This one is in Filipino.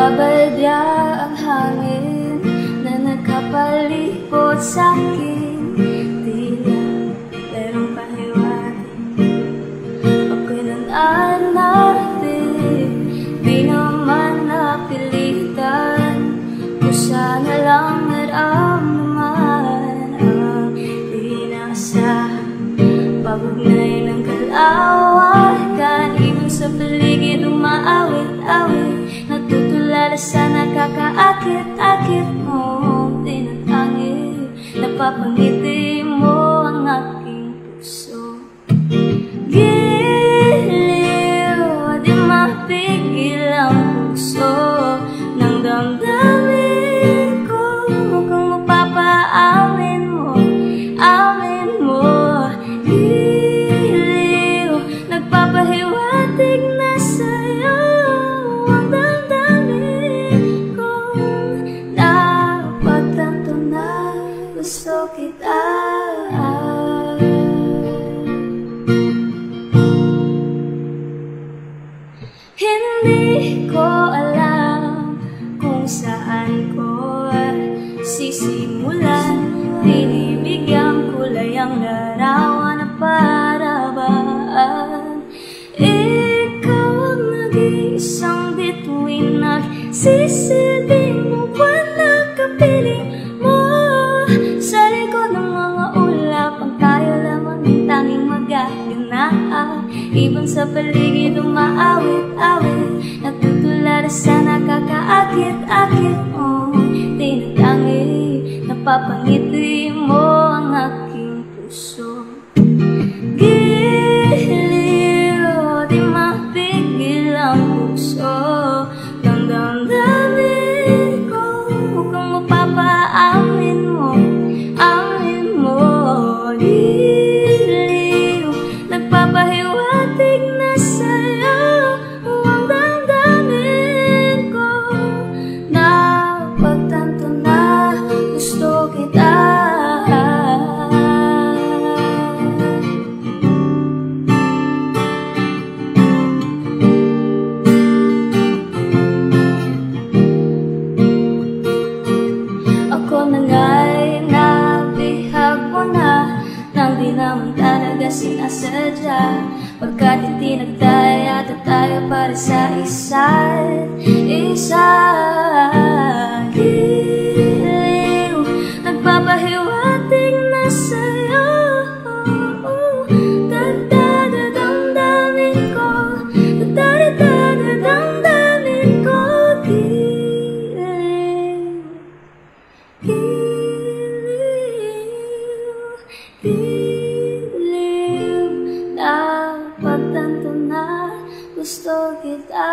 Nababadya ang hangin na nakapalipot sa'kin. Tila merong pahiwatig, ako'y nananatili. Di naman napilitan, kusa na lang naramdaman ang inasahan. Pabugnay ng kalawakan, ibon sa paligid umaawit-awit, natutulala sa nakakaakit-akit mong tinatangi. Napapangiti mo ang aking puso. Giliw, di mapigil ang puso ng damdamin ko. Kung mapapaamin mo, amin mo. Giliw, nagpapahiwatig na sa'yo ang damdamin ko. Dapat tanto na gusto kita. Hindi ko alam kung saan ko sisimulan. Binibigyan kulay ang larawan na paraban. Ikaw ang nag-iisang bituin, nagsisilbing buwan na kapiling mo. Sa likod ng mga ulap, ang tayo lamang ang tanging magaganap. Ibon sa paligid umaawit-awit, natutulala sa nakakaakit-akit mo. Tinatangi, napapangiti mo ang aking puso. Giliw, di mapigil ang puso ng damdamin ko. Kung mapapaamin mo, amin mo. Giliw, nagpapahiwatig na sa'yo ang damdamin ko. Dapat tanto na gusto kita. Ako na nga'y nabihag mo na, nang di naman talaga sinasadya. Pagkat itinagtaya at tayo para sa isa't isa. Giliw, nagpapahiwatig na sa'yo damdamin ko, damdamin ko. Giliw, dapat tanto na gusto kita.